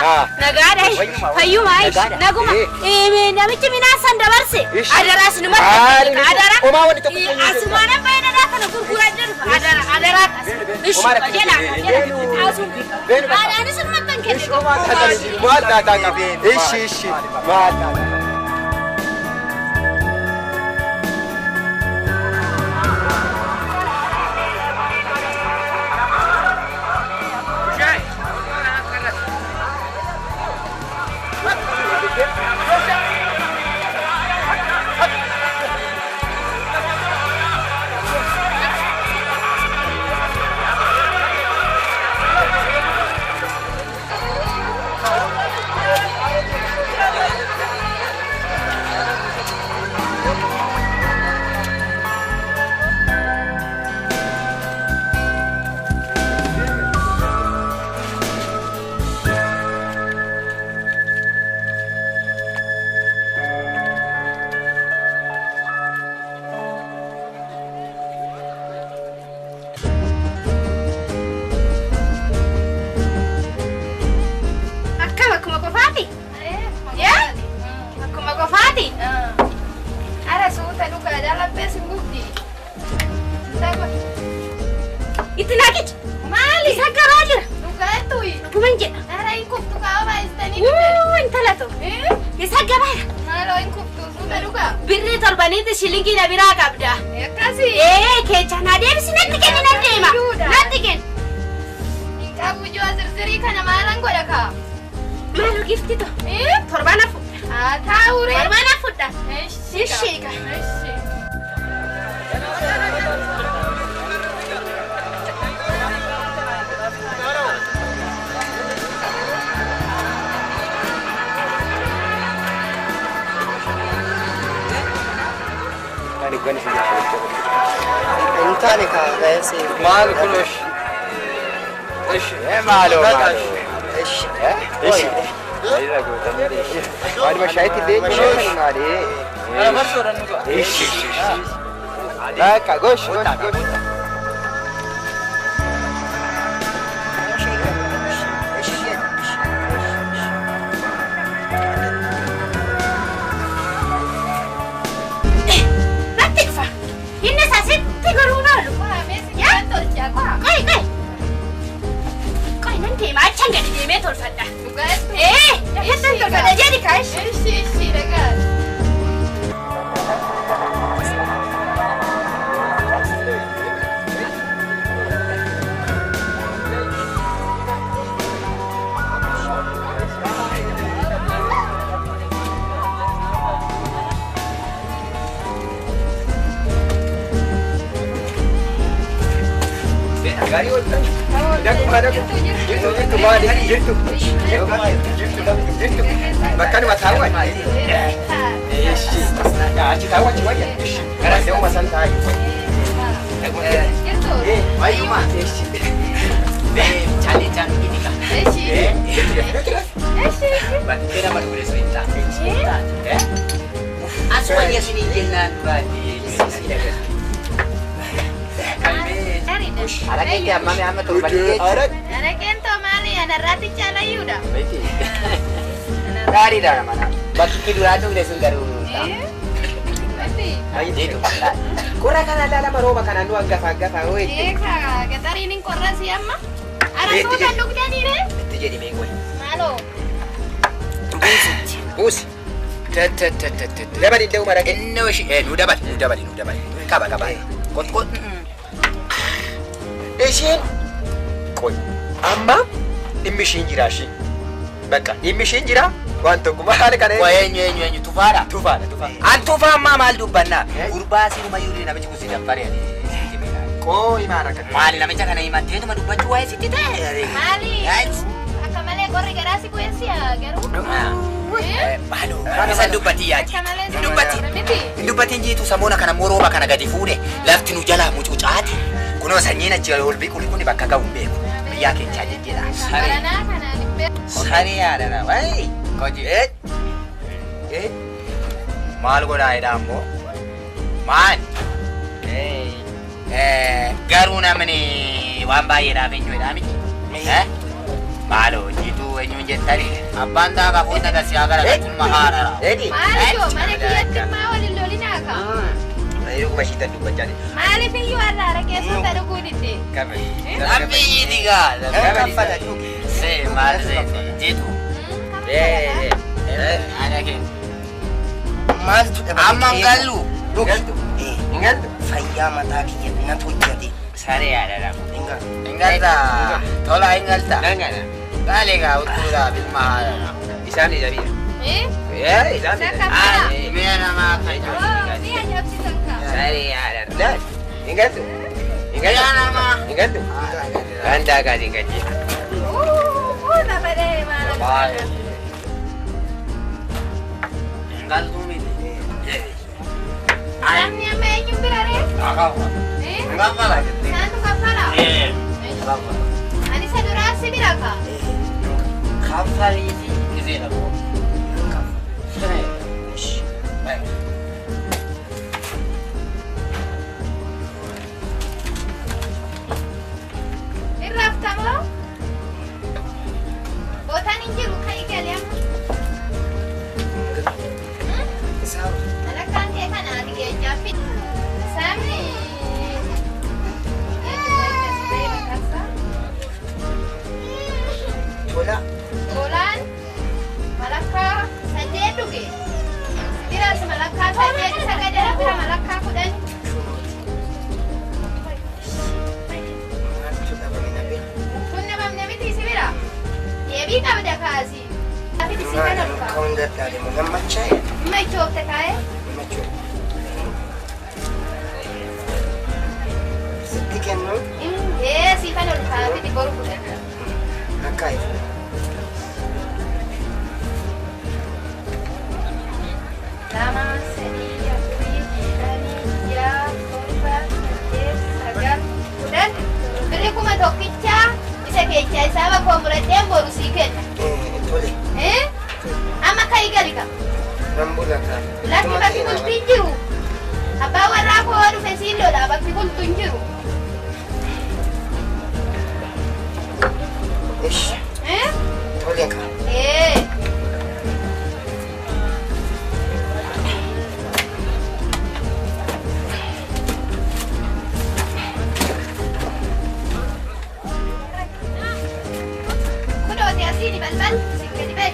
نقاده فيو ماي نقوم نمشي من أحسن دبرسي أدرس نمر أدرس وما ودي تقول أسمعنا بين ذاك نقول أدرس أدرس إيش يلا أنا سمعت تنكر إيش وما تدري ما تدري إيش ما تدري Shilingi na biraka abda. Kasi. Kechana debi sinatti kenna deema. Natti ken. Inka bujo zirziri kana malan goda ka. Malu gifti to. Torbana fudha. Taure. Torbana fudha. Eshi ka. Eshi. انت عليك بس ما كلش ايش معلومه ايش ايش بعد ما شايت الدين مش عليه انا برشور انه ايش لا كغش مكان ما تهوى ايش يا اجي تهوى شويه ايش انا اليوم مثلا هاي ايوه ما ايش تشالي تشالي ايش ايش كده ما تقولي سويتا ايش اسمعني يا سيدي جنان بعدي Ada kita mami ame tu balik. Ada kento mali, ada rati cala yuda. Baik. Dari dah mana? Bagi tidur adung deh sunggaru. Berarti. Ayo itu. Kurang kan ada nama roba kan anu agak-agak tahu itu. Iya kak, kita hari ini korang siapa? Ada sudah duk jadi deh. Itu jadi minggu. Malu. Bus. Dapat itu mana? Ini sih. Nu dapat. Kabar. Kot. Eşin koy amma immishin jira shi baka immishin jira wanto kuma hal kana wayenye tufara an tufa amma mal dubanna urbasi ma yuri na bichi kusida fare ani koy mara kana mali na micha kana imante to madubachu wae sitite mali akamale korre garasi kuesia garu malu bisa dubati yaji dubati njitu samona kana moroba kana gadi fude lafti nu jala mucucati kuno sanyina jalo ulbi kulikuni bakaka umbeku yake chaje jira sari ada na wai koji mal goda idambo man garuna mani wamba yera benyo idami Maalo jitu eenyu jettari abbaan daaga fuudha dasi agara kun mahara. Maaliyo mana kiyyatti maa waliin lolinaaka. Ayo masita dubbachani. Maaliif iyyuu arraara keessatti dhuguu didde. Lammi diga. Kaffala dhugi. Se maal se jitu. Ana ke. Maaltu amma gallu. Dhugi. Ingaltu. Fayyaa mataa kiyya na tujjate. Sare yaadadha. Ingalta. Tola ingalta. Nangana. Galega uttura bil mahara. Isaan ijariya. Isaan. Miya nama kajo. Miya jabsisan ka. Sare yaadadha. Ingaltu. Ingaltu. nama. Ingaltu. Anda ka dingaji. Napade mana. Baik. Ingaltu mi. Alamnya menyu berare. Agak. Enggak apa lagi. Satu kafala. Apa? Ani sadurasi biraka. Kafal ini gede lah. Baik. Irraf tamo. Botan injiru kai kalian. Anak kan dia kan adik dia japit. Sami. Tola. Tolan. Malakka saddeet dhuge. Bira malakka saddeet isa gadara bira malakka kudhan. Kun namni miti si bira. Deebii qabda kaasi. Afiti si kana dhufa. Kau nggak tahu mau ngamacai. Mai coofte kaa'e. Macam. Sedikit no. Si kana dhufa afiti boru kudhan. Nakai. Lama sedih afurii shanii ja'a torba saddeet sagal kudhan. Birri kuma tokkichaa isa keechaa isaa bakka muradheen boru sii kenna. Tole. Amma kai galika. Rambula kan. Lakki bakki bultiin jiru. Abbaa warraa koo dhufe siin lola bakki bultuun jiru. Ish. Tole kan. Kudooti asii di balbal siin gadi ba'e.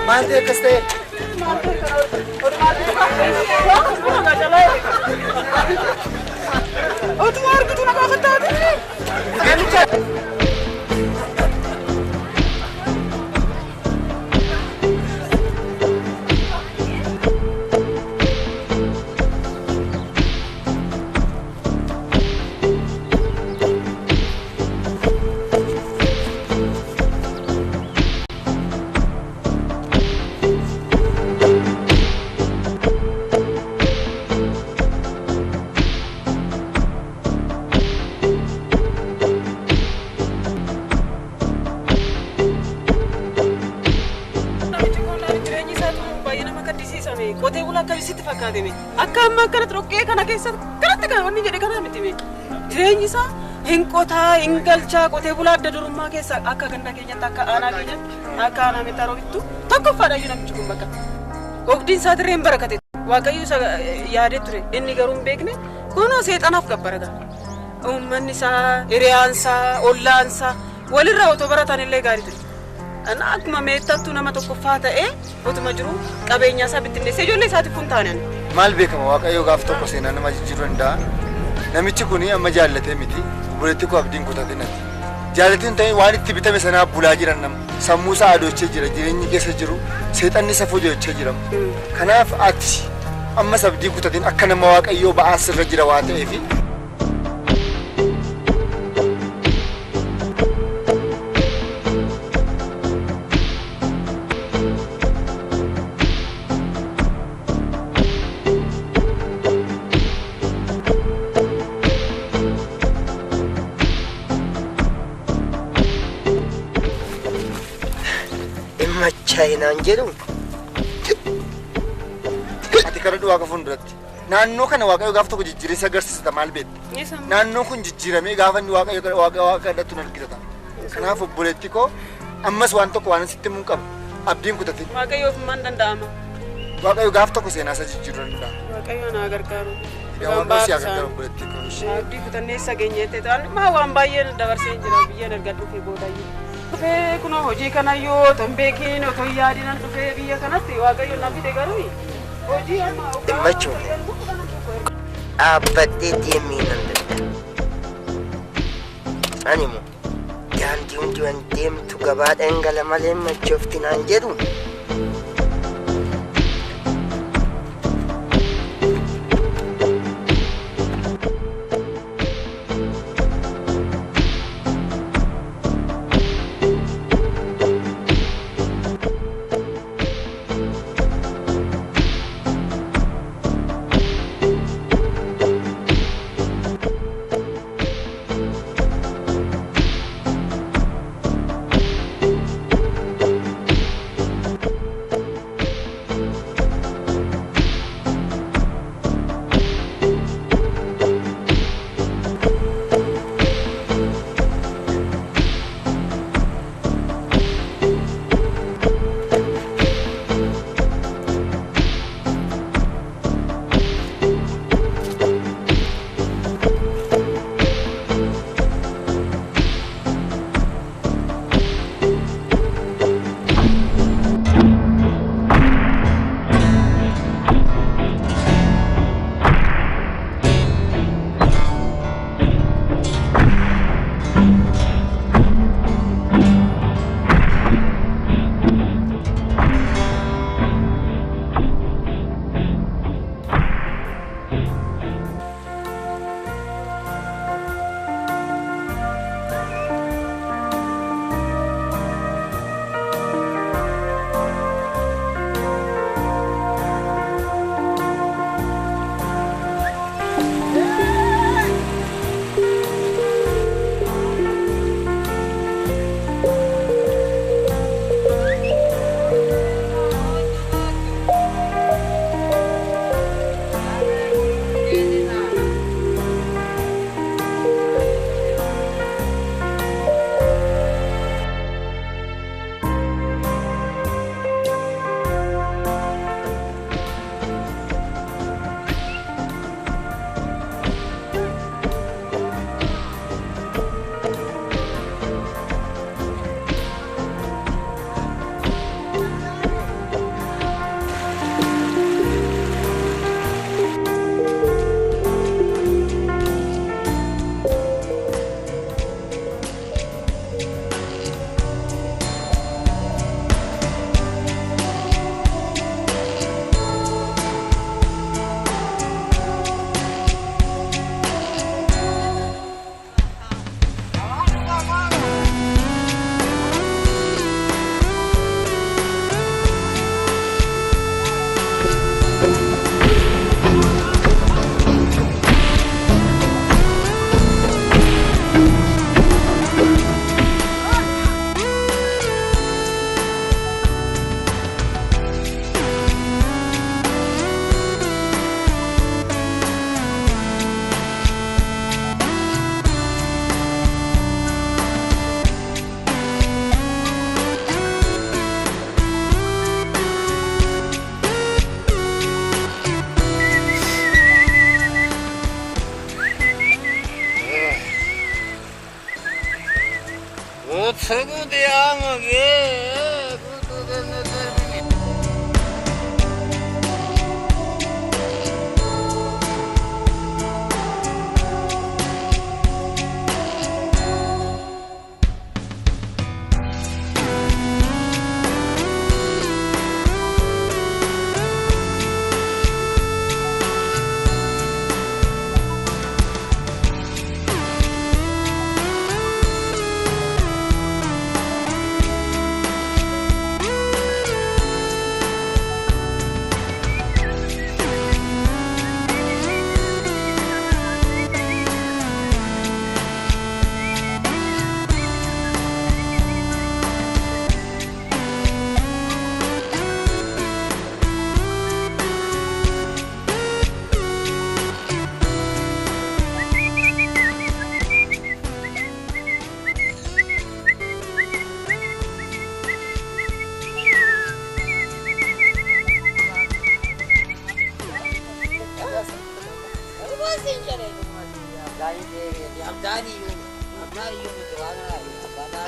Mante kaste. Otumar gitu nak apa tadi? Qotee bulaa akkasitti fakkaatame akka amma akkana troqqee kana keessa kanatti kan wanni jedhe kana miti jireenyi isaa hin qotaa hin galchaa qotee bulaa adda durummaa keessa akka ganda keenyatti akka aanaa keenyatti akka aanaa meexxaroo bittu tokkoffaadha namichi kun bakka oobdiin isaa dirreen barakate waaqayyo isa yaadee ture inni garuu hin beekne kunoo seexanaaf gabbaraga uummanni isaa hiriyaan isaa ollaan isaa walirraa otoo barataan illee gaarii ture. Ana akkuma meexxattuu nama tokkoffaa ta'ee otuma jiru qabeenya isaa bittinneessee ijoollee isaatiif kun taanaan. Maal beekama waaqayyo gaaf tokko seenaa nama jijjiiruu danda'a. Namichi kun amma jaallatee miti buleetti koo abdiin kutatee natti. Jaallatiin ta'e waan itti bitame sanaaf bulaa jiran nama sammuu isaa adoochee jira jireenyi keessa jiru seexanni isa fojjechee jira. Kanaaf ati ammas abdii kutatiin akka nama waaqayyoo ba'aa sirra jira waan ta'eef. chaayinaan jedhu ati kana duwwaa qafuun duratti naannoo kana waaqayyo gaafa tokko jijjiiressa agarsiisata maal beekta naannoon kun jijjiiramee gaafa inni waaqa kadhatu nan argitata kanaaf obboleetti koo ammas waan tokko waan sitti mun qaba abdiin kutate waaqayyoof man danda'ama waaqayyo gaafa tokko seenaa isa jijjiiruu danda'a waaqayyo na gargaaru waan si agargaaru obboleetti koo abdii kutannee sageenyeette ta'an maa waan baay'een dabarsee jira biyyeen argadhu fi boodayyee dhufee kunoo hojii kanayyoo ton beekiin otoo yaadinan dhufee biyya kanatti waaqayyo na fide garuu hojii amma dhimmachuun dhaabbadhee deemee nan danda'a ani immoo daandii hundi waan deemtu gabaa dhangala malee machoofti naan jedhu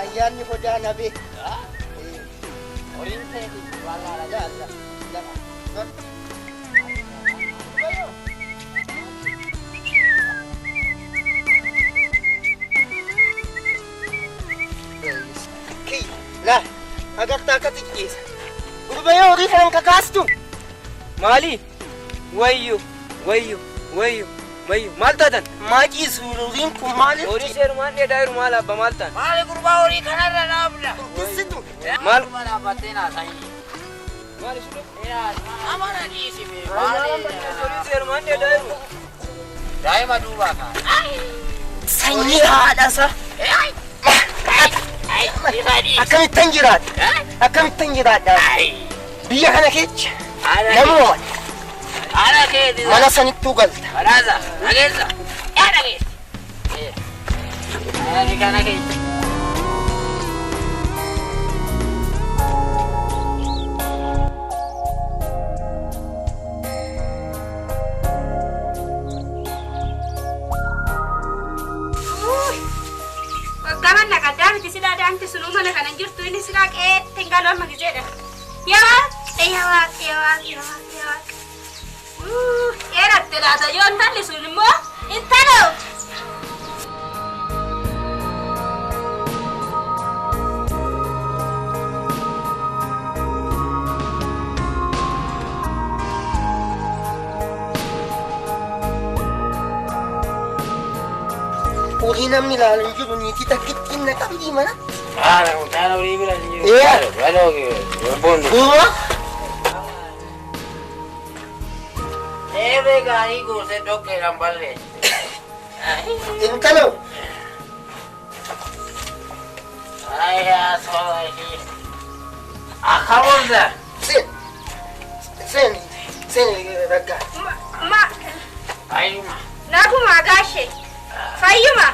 ayyaanni godaa nabe lah agartaa akka xiqqeessa gurbayoo horii kanan kakaastu maali wayyo wayyo wayyo wayyo maal taatan maaciisu horiin kun maali horii seerumaan dheedaa jiru maal abba maal ta'an Maali gurbaa horii kanarra dhaabna. Tisitu maal Gurbaa dhaabbattee naasanii. maal isu Amana dhiisime. horii seerumaan dheedaa jiru Daa'ima duubaa kaa. sanyii haadhasa akkamittan jiraadha akkamittan jiraadha biyya kana keessa namoota Ana keeti. mana sanittuu galta Balaasa. Dhageessa. Dhageessa. Ani kana keessa. Gaman naqadaa miti silaa daanti sunuu mana kanan jirtu inni silaa qeetti hin galoo amma gizeedha. Yaa Eeratte laata yoo intalli sun immoo intalo. horii namni ilaalu hin jiru niitii takkitti hin naqabdii mana Ana utana horii bira hin jiru. Baloo boondu. duuba Ebe gaarii goosee dhoqqeedhaan ballee. intalo Ayyaa soorashii. Akamuusa. sen raggaa Ma Ayyuma. naguma gaashe fayyuma.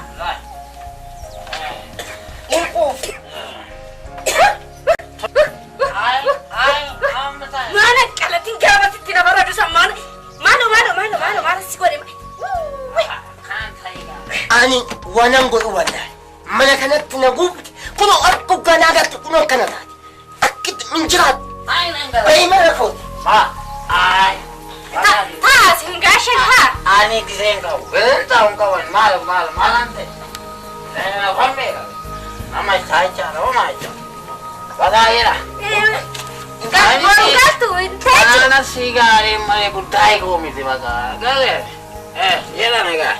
Mana qalatiin gaafatitti na barbaadu sammaan. Maalo si godhe. ani wanan godhu wallahi mana kanatti na guubte kuno akka ganaa galtu kuno akkana taate akkitti min jiraatu bayi mana kooti Taas hin gaashen haa. Ani giseen qabu. Beeltaa hin qaban maalan ta'e. Qonnee nama chaachaa homaa jechuudha. Bagaayera. Galtu teechu. Ana si gaarii malee guddaa eeguu miti bagaa. Galee. Jedha nagaa.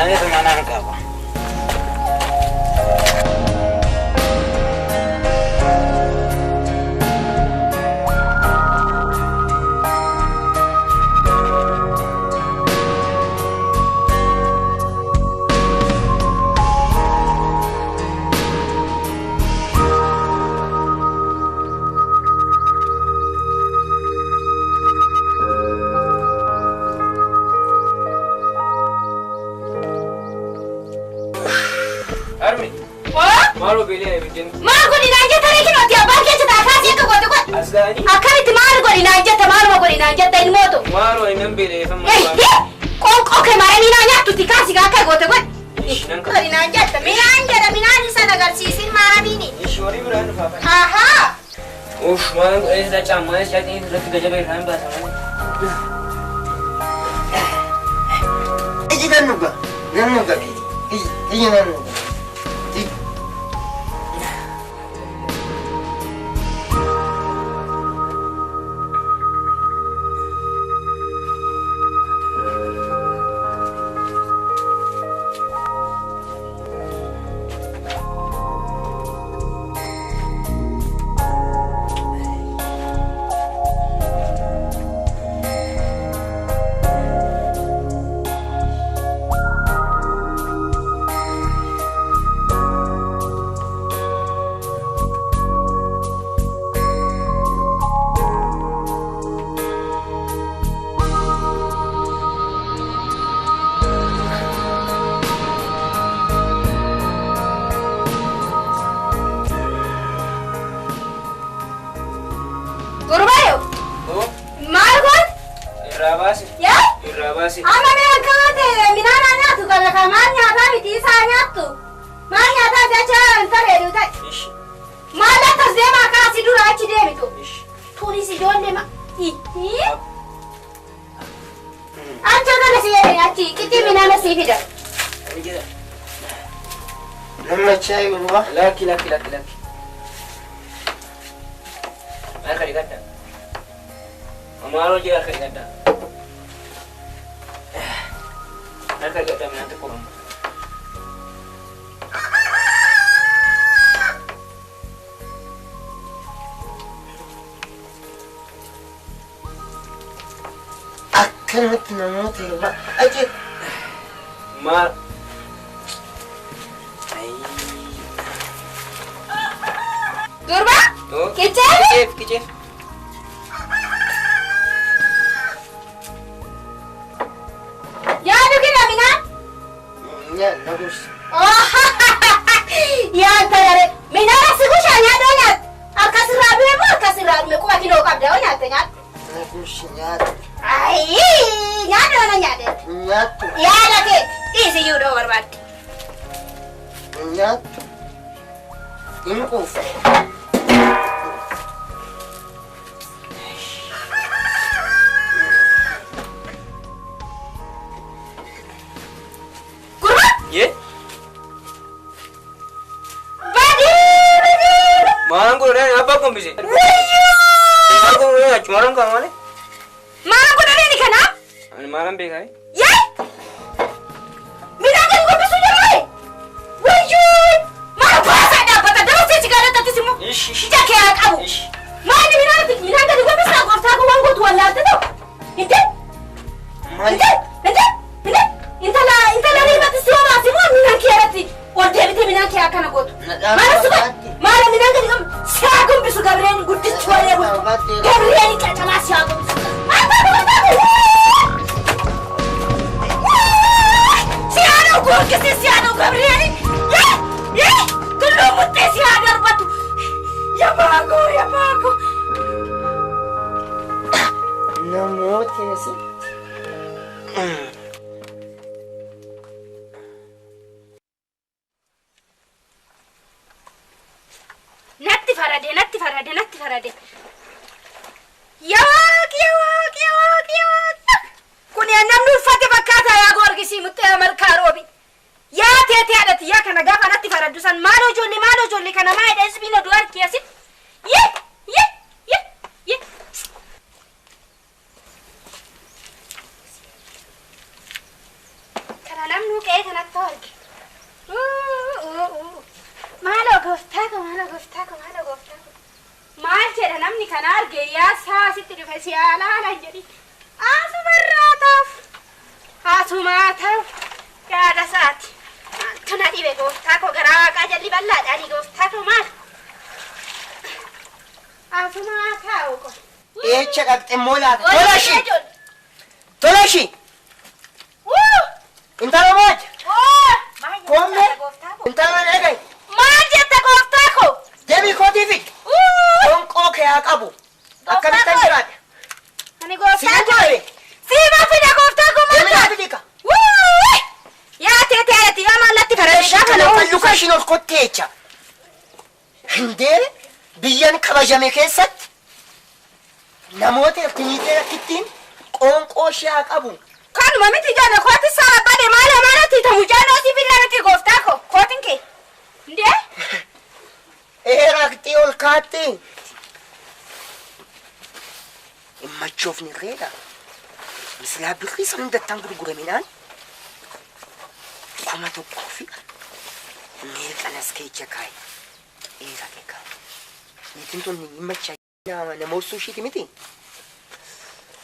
Anis mana hin qabu. armi Waa? maaloo beelee bikin Maal godhinaan jetta reekinooti abbaan keessa taakaasii akka goote godhe. asgaanii Akkamitti maal godhinaan jetta maaluma godhinaan jetta ilmootu. maaloo hinan beelee famma Qoonqoo kee maara minaa nyaattutti kaasii akka goote godhe. nan ka Godhinaan jetta minaan jedha minaan isa agarsiisin maara mini. ishoorii biraan dhufaa Ahaa. uff maalan godhee isaa caammaa ishaatii irratti gajaba isaan baasaman iji nan nuga iji nan nuga achi deebitu. Tuunis ijoollee ma. Acha kana si achi kiti minana si fida. Nama chai ulwa. Laki. Harka dikata. Amaro je harka dikata. Harka dikata minante kurang. Akkanat namoota irraa ajib. Maal? Durba? Kicef? Yaadu kina mina? Nagus. Yaanta yare. Mina rasi kushaa nyaadoo nyaat. Akkasirraa du'e moo akkasirraa du'e quba kinoo qabda oo nyaatte nyaat. Nagus nyaata. Ayi nyaadoo na nyaadde. Nyaatu. Yaada kee dhiisiyyuu dhoo barbaadde. Nyaatu. Inni quufa. Ye? Malang ko rin, apa kong bisi? Malang ko rin, cumarang ka mali? Malang ko na rin ka na? Ano malang bigay? Ye? Minagal ko biso niya rin! Wajun! Malang basa dapat at dapat siya sigara tatis mo! Siya kaya ako! Mani minagal ko biso ako sa ako wanggo tuwan lahat ito! Hindi? Hindi? Intala rin matis siya masi mo minang kiyarati! Or debite minang kaya ka na goto! Malang sugat! Malang minagal ko siya akong biso Gabriel gudis chuwa niya goto! Gabriel ikatama siya akong biso! Porque se ano Gabriel? Tulungan mo si ano ba to? Yabago. Namoota si. Natti farade. Yawak. Kuni namni uffate fakkaata yaa gorgisi muttee markaa roobi. Yaa teetee haadhati yaa kana gaafa natti faraddu san maaloo ijoollee kana maa jedha isbiina du'ar keessi. Ye. Kana namni qe'ee kanatti arge. Maaloo gooftaa ko. Maal jedha namni kana arge yaa saasitti dhufe si alaalaan jedhi. Asumaa ta'u yaada isaati. Maaltu na dhibe gooftaa ko garaa waaqaa jalli bal'aadhaani gooftaa ko maal? Asumaa ta'u ko. Eecha dhaqxe immoo laata. Tolashi. Intala mooja. Koombe. Intala dhaqai. Maal jette gooftaa ko? Deebii kootii fi. Qoonqoo kee haa qabu. Akkamittan jiraadha. Ani gooftaa ko. Siima fida gooftaa ko maal taate? Yaa teetee haadhati yaa maallatti faradee kana falluka ishiin ol kotteecha. Hindee biyyan kabajame keessatti namoota irtiniitee akkittiin qoonqoo ishee haa qabu. Kanuma miti jaana kooti saabade maalatti tamu jaanoo si fidee miti gooftaa ko kootin kee. Hindee? Raqxii ol kaatte. Immachoofni reedha. Mislaa birrii san hundattaan gurguraminaan. Kuma tokkoo fi meeqanas keecha kaayi. Eegaa. Niitiin tun himachaa nama uffisuu ishiiti miti.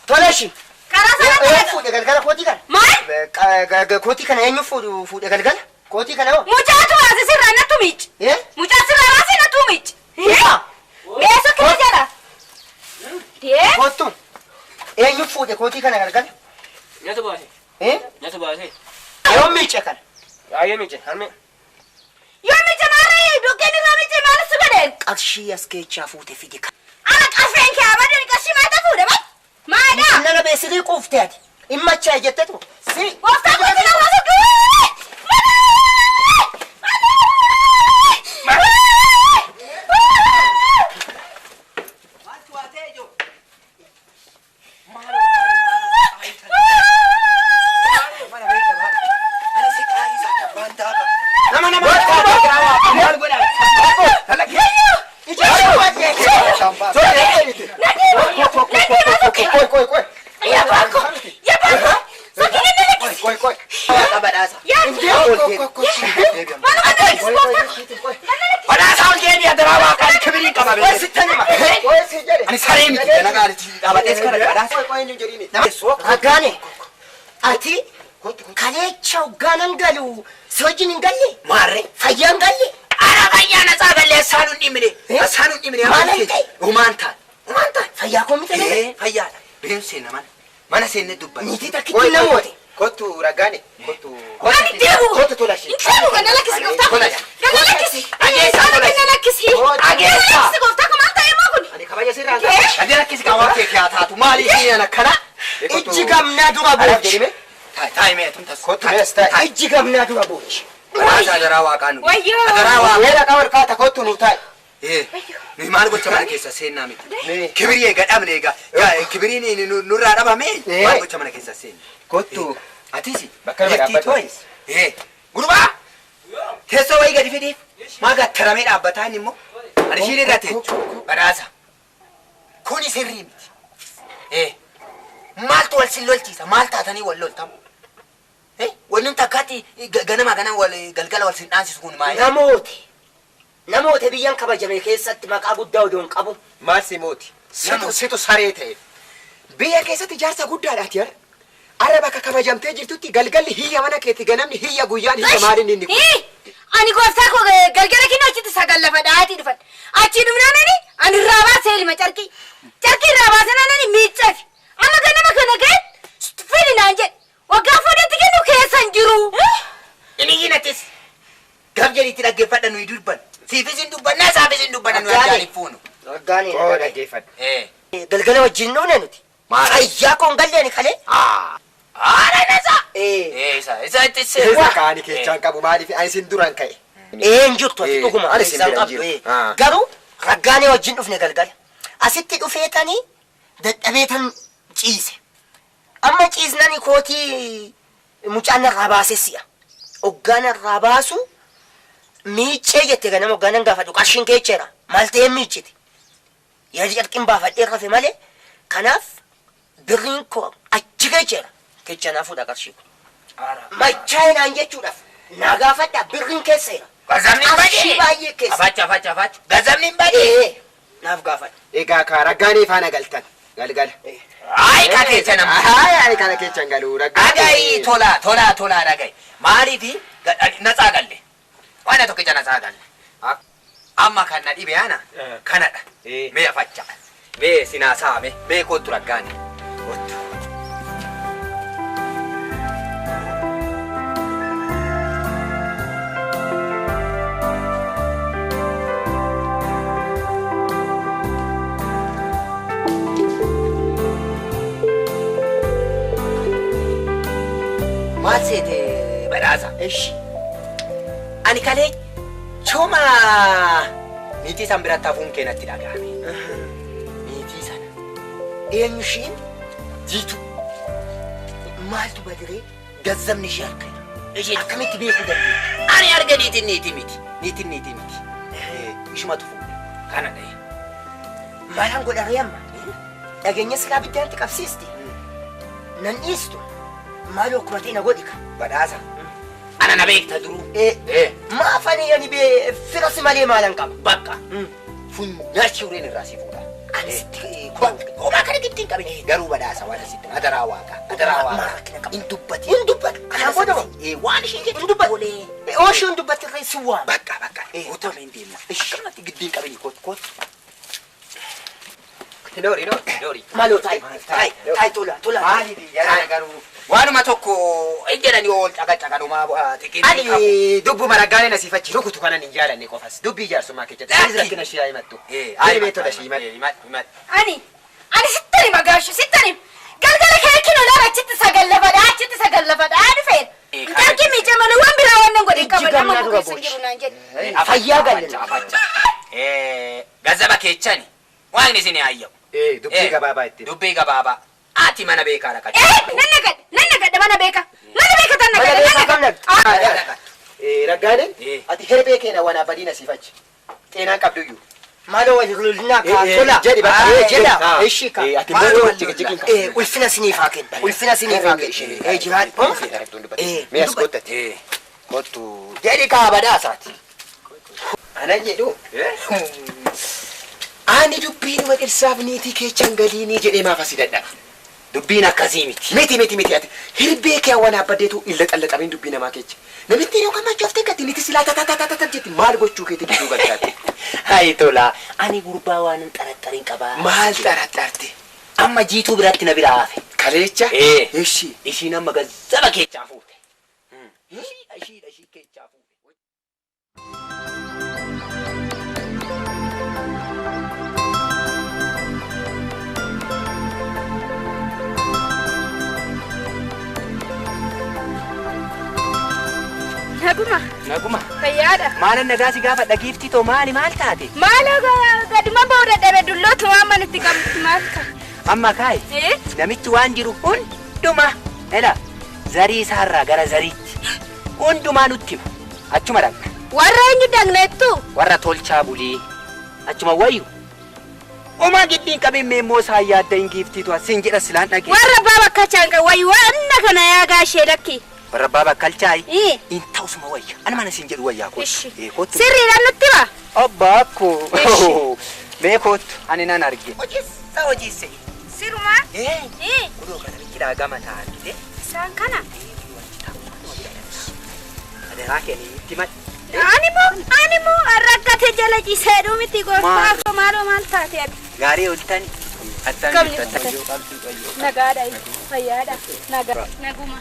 Tolashi. Karaa sana fuudhe galgala kootii kana. Maal? Kootii kana eenyu fuudhe galgala? Kootii kana hoo? Mucaatu baase sirraa na tumichi. Mucaa sirraa baase na tumichi. Meeshaa kee jala. Kootu. Eenyu fuudhe kootii kana galgala? Nyata baase. Nyata baase. Yoo miice kana. Ayyee miice. Harmee. Yoo miice maarree dhukkeen irraa miice maal si godheen? Qarshii as keechaa fuute fide kana. Ana qarsheen kee abadeen qarshii maata fuudhe bai? Maadhaa? Nana beeksirii quuftee ati. Himmachaa jettetu. Si. Gooftaa kootii na waasu adaraawaa kan kibiriin qaba beeku. Qoy sittani ma. Qoy si jedhe. Ani saree miti kana gaariitti dhaabatees kana gaadhaas. Qoy inni jedhini. Raggaane ati kaleecha hogganan galu si wajjin hin galle. Maarree. Fayyaa hin galle. Ara fayyaa na saaballe asaan hin dhimine. Asaan hin dhimine. Umaan taan. Umaan taan. Fayyaa koo miti dha. Fayyaadha. Beem seena mana. Mana seenne dubbanne. Niitii takkitti namooti. Kottu raggaane. Kottu. Ani deemu. Kottu tolashi. Deemu ganda lakkisi gooftaa. Ganda lakkisi. Ageessa tolashi. Ganda lakkisi. Ageessa. Lakkisi gooftaa kumaal ta'e moo kun? Ani kabaja sirraan qaba. Ganda lakkisi qaawwaa kee yaa taatu maaliif ni akkana? Ijji gamnaa dura boochi. Taa'imee tun tas. Kottu mees taa'e. Ijji gamnaa dura boochi. Raasa adaraa waaqaan nu. Wayyoo. Adaraa waaqaan. Meera qabar kaata kottu nu taa'e. Nuyi maal gocha mana keessa seennaa miti. Kibirii eega dhabne eega. Kibiriin nurraa dhabame maal gocha mana keessa seenna. Kottu. Atisi. Bakka dhaabbatu. Gurbaa. Teessoo wayii gadi fidiif. Maa gattaramee dhaabbataa inni immoo. Ani ishiin irra teechu. Badhaasa. Kuni sirrii miti. Maaltu wal sin lolchiisa? Maal taatanii wal loltamu? Wanni takkaatti ganama galgala wal sin dhaansisu kun maali? Namoota biyyan kabajame keessatti maqaa guddaa odoon qabu. Maal si mooti? Situ saree ta'e. Biyya keessatti ijaarsa guddaadhaati yara. Ara bakka kabajamtee jirtutti galgalli hiyya mana keetti ganamni hiyya guyyaan hiyya maaliin inni kun? Ani gooftaa koo galgala kinoo achitti sagallafa dhaatii dhufan. Achii dhufnaanani ani irraa baasee ilma carqii. Carqii irraa baasanani miiccafi. Amma ganama kana ga'e fidi naan jedhe. Waggaa fuudhatti kennu keessa hin jiru. Inni yinattis gab jedhiitti dhaggeeffadha nuyi dubban. Siifis hin dubbanna saafis hin dubbanna nuyi addaan hin fuunu. Raggaane Oo dhaggeeffadha. galgala wajjin dhufne nuti. Fayyaa koo hin galleeni kalee. Haadha nasa. Isa itti seera. Isa kaani keechaan qabu maaliif ani sin duran ka'e. Hin jirtu ati dhuguma. Ani sin bira jiru. Garuu raggaanee wajjin dhufne galgala. Asitti dhufeetanii dadhabeetan ciise. Amma ciisnani kootii mucaan irraa baase si'a. Hoggaan irraa baasu miiccee jette ganama hoggaanan gaafadhu qarshiin keecheera. Maal ta'ee miiccite? Yaadi carqiin baafadhee rafe malee. Kanaaf birriin koo achi keecheera. Keechanaa fuudha qarshii kun. Machaa'inaan jechuudhaaf naa gaafadha birriin keesseera. Gazamni hin badee. Qarshii baay'ee keessa. Afacha. Gazamni hin badee. Naaf gaafadha. Egaa ka raggaanee faana galtan galgala. Ay ka keecha nama. Ay kana keechaan galuu raggaanee. Dhagayi tola dhagayi. Maaliifi natsaa galle. Waan tokkicha natsaa galle. Amma kan na dhibe ana kanadha. Mee afacha. Mee sinaasaa mee kootu raggaane. Kootu. Maal seete badhaasa? Eshi. Ani kalee choma niitii san biratti hafuun keenatti dhagahame. Niitii sana. Eenyu ishiin? Jiitu. Maaltu badiree gazzabni ishee harka Isheen akkamitti beekuu dandeenya? ani arga niitiin miti. Niitiin miti. Ishumatu fuudhe. Kana dhaye. Maalaan godharee amma? Dhageenya silaa biddaatti qabsiisti. Nan dhiistu. Maaloo kubatee na godhika. Badhaasa. Ana na beekta duruu. Maafanii ani bee firasi malee maalan qaba. Bakka. Funyaachi ureen irraa si fuudha. Ani sitti Homaa kana giddiin qabine. Garuu badhaasa waan asitti adaraa waaqa. Hin dubbati. Kana booda waan isheen jedhu hin dubbatu. Ooshuun dubbatti irra si waama. Bakka. Utame hin deemna. Akkanatti giddiin qabine koot. Doori. Maaloo taayi tola. Maaliif jala garuu waanuma tokko ejjedhanii ol caqacaqanumaa xiqqinni qabu. Ani dubbuma raggaanee nasiifachi rukutu kanan hin jaalanne qofas. Dubbii jaarsummaa keessatti. Anis rakkina ishee himattu. Ani beektota ishee himadhu. Ani sittani magaashu sittani galgala keekin olaan achitti sagallafadhaa dhufeen. Dargi miicamanii waan biraa waan nan godhe qaba nama bukeessan jiru naan jedhe. Fayyaa galle. Gazzaba keechani waan isin hayyamu. Dubbii gabaabaa itti. Dubbii gabaabaa. Ati mana beekaa dhaqacha. Nan nagadda mana beeka tan nagadda. Raggaaneen ati herbee keenya waan abadii nasiifachi. Xeenaan qabduyyuu. Maaloo walirraa tola. Jedhi bakka. Jedha. Eshi ka. Ati maaloo jigiin qabu. Ulfina siniif haa kenna. Ulfina siniif haa kenna. Jiraadhu. Mee as gootate. Kottu. Jedhi kaa badhaasaati. Ana jedhu. Ani dubbiin waqirsaaf niitii keechan galiinii jedhee maaf asii dadhaba. Dubbiin akkasii miti. Miti ati. Hirbee kee waan abbadeetu illa xallaxabiin dubbii namaa keecha. Namitti yoo gammachuuftee gatti niitii silaa tata jetti maal gochuu keetii gidduu galchaate. Hayi tola. Ani gurbaa waan hin xaraxarin qabaa. Maal xaraxarte? Amma jiituu biratti na biraa hafe. Kaleecha? Ishiin amma gazzaba keechaa fuute. Ishii keechaa fuute. Naguma. Fayyaadha. Maal nagaasi gaafa dhagiifti too maal taate? Maal gaduma booda dhabe dullootu waan manitti qabdi maal ka? Amma kaay. Namichi waan jiru hunduma ela zarii isaarraa gara zariitti hundumaa nutti hima. Achuma dhaqna. Warra eenyu dhaqneettu? Warra tolchaa bulii. Achuma wayyu. Oma giddiin qabimmee immoo isaa yaadda hin giiftiitu asin jedha silaan dhagee. Warra baaba kachaan wayyu waan kana yaa gaashee lakki. Warra baaba kalchaayi. Inta usuma wayya. Ani mana sin jedhu wayyaa kootu. Sirriidhaan nutti hima. Abbaa koo. Mee kootu ani nan arge. Hojiisse. Sirumaa? Kunoo kana biqilaa gama taa'atte. Isaan kana? Adeeraa keenii itti maddi. Ani moo rakkate jala ciiseedhu miti gooftaa maaloo maal taate ati? Gaarii oltani. Nagaadha fayyaadha naguma.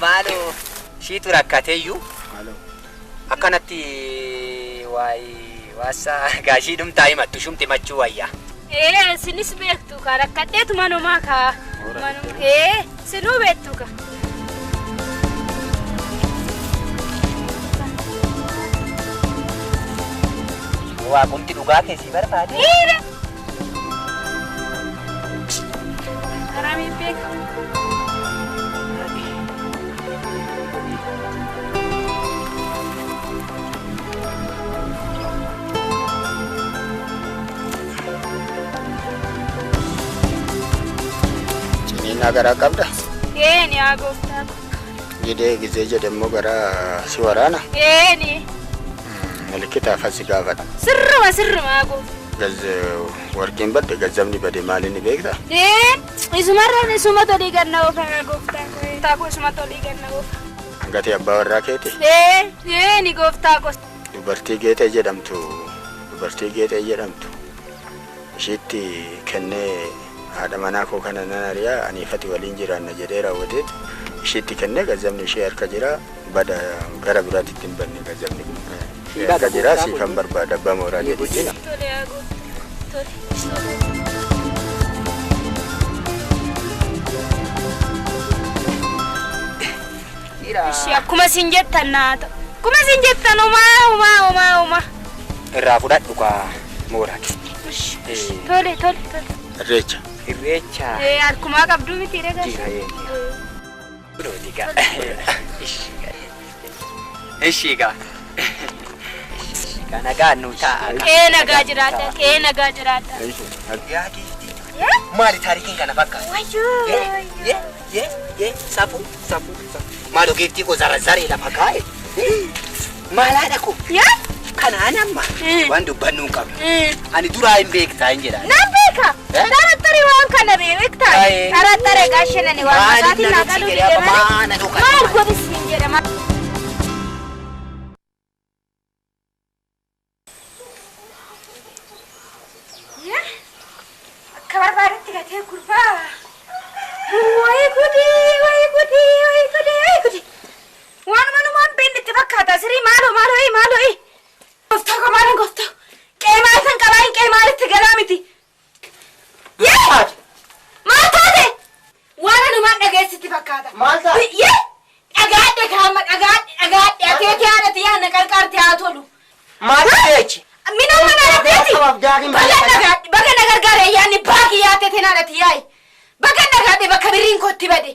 Maaloo shiitu rakkateeyyuu akkanatti waasaa gaashii dhumtaa himattu shumti machuu wayyaa. Sinis beektu ka rakkadheetu manumaa ka. Sinuu beektu ka. Waaqumti dhugaa keessii barbaade. Karaa beeka. Ciniina garaa qabda? Ni haa gooftaa. Gidee gizee jedhamu gara si waraana? Ni. Malikitaaf asi gaafadha. Sirruma gooftaa. Warqeen badde gazzabni bade maaliin ni beektaa? Isumarraan isuma tolii ganna oofaa gooftaa. Taakuu isuma tolii ganna oofaa. Hangati abbaa warraa keeti? Ni gooftaa gosa. Dubartii geetee jedhamtu. Ishiitti kennee haadha manaa koo kana nan ariyaa aniifati waliin jiraanna jedhee raawwateet ishiitti kennee gazzabni ishee harka jira bada gara biraatti hin banne gazzabni kun harka jira siifan barbaada abbaa mooraa jedhitti. Akkuma sin jettan naata. Akkuma sin jettan uma. Irraa fudhadhu kaa mooraa. Tole. Irreecha. Harkumaa qabdu miti regaa. Ishiigaa. Nagaa nu ta'a. Nagaa jiraadha. Maali taarikiin kana fakkaata? Safu. Maaloo geettii koo zaree lafa kaa'e. Maalaadha koo? Kanaan amma waan dubbannu hin qabnu. Ani duraa hin beektaa hin jedhaan. Nan beeka. Tarattari waan kana beektaa. Tarattare gaashanani waan isaatiin haa galuu jedhamani. Maal godhis hin jedhama. Akka barbaadetti gatee gurbaa. Wayi gudi. Waanuma beelli itti fakkaata sirii maaloo. Gooftaa. Qeemaa san qabaa hin qeemaalitti galaa miti. Maal taate? Waan anumaan dhageessitti fakkaata. Maal taate? Dhagaadhe kaama dhagaadhe akeekee haadhati yaadna qarqaarti haa tolu. Maal taate? Mina mana dhageetti. Baga na gargaare yaadni baakii yaadete haadhati yaa'i. Baga dhagaadhe bakka birriin kootti bade.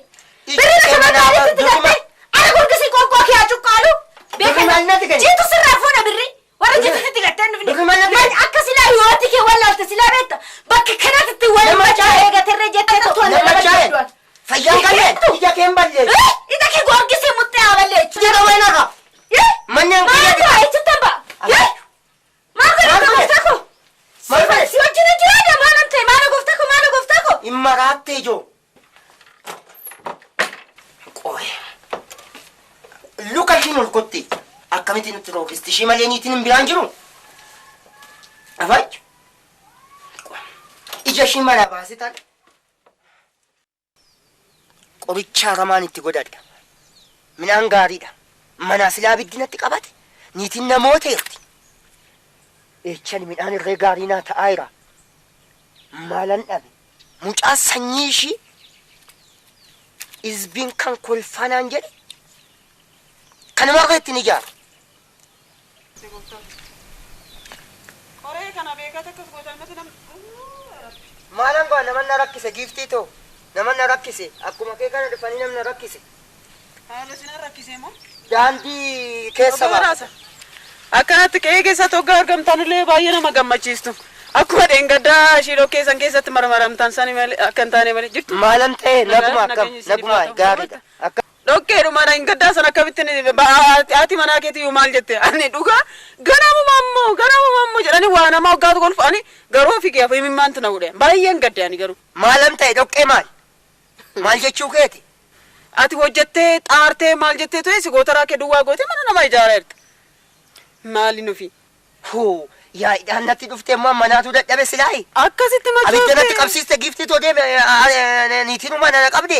Birri bakka magaalitti gatte. Ana gurgisi qoqqoo kee haa cuqqaalu. Jiitu sirraa fuudha birri. Warra jiitu gatten dhufne. Akka silaa yooti kee wallaalte silaa beekta. Bakka kanatti wal macaa eegaterre jettee toluu. Fayyaan kanneen ija kee hin balleessu. kalliin ol kotte akkamitti nutti rookisti ishee malee niitiin hin biraan jiru afachu ija ishee mana baasitan qoricha ramaan itti godhadha minaan gaariidha mana silaa biddinatti qabate niitiin namoota irti echan midhaan irree gaarii naa ta'aa jira maalan dhabe mucaa sanyii ishii izbiin kan kolfanaan jedhe kanuma irratti ni jaaru. Koree kana beekata akkas gootan nam maalan goa namanna rakkise giiftii too namanna rakkise akkuma kee kana dhufanii namna rakkise. haala sinaan rakkisee moo? Daandii keessa baasa. Akkanatti qe'ee keessatti hoggaa argamtanillee baay'ee nama gammachiistu. Akkuma dheengaddaa shiiloo keessatti marmaramtan sani malee akka hin taane malee jirtu. Maalan ta'e naguma akkam naguma gaariidha. Dhokkeedhuma dheengaddaa sana akkamittiin haati manaa keetiyyuu maal jette ani dhugaa ganamumammoo jedhanii waa namaa hoggaatu golfu ani garuu ofii kee afii mimmaantu na godhe baay'een gadde ani garuu. Maalan ta'e dhoqqee maal jechuu keeti? Ati hojjettee xaartee maal jettee ture si gootaraa kee duwwaa goote mana nama ijaaraa jirta. Maali nufi? Hoo yaa idhaannatti dhuftee immoo manaatu dadhabe silaayi. Akkasitti machoofte. Abiddanatti qabsiiste giftii too deeme niitiinuma nana qabde.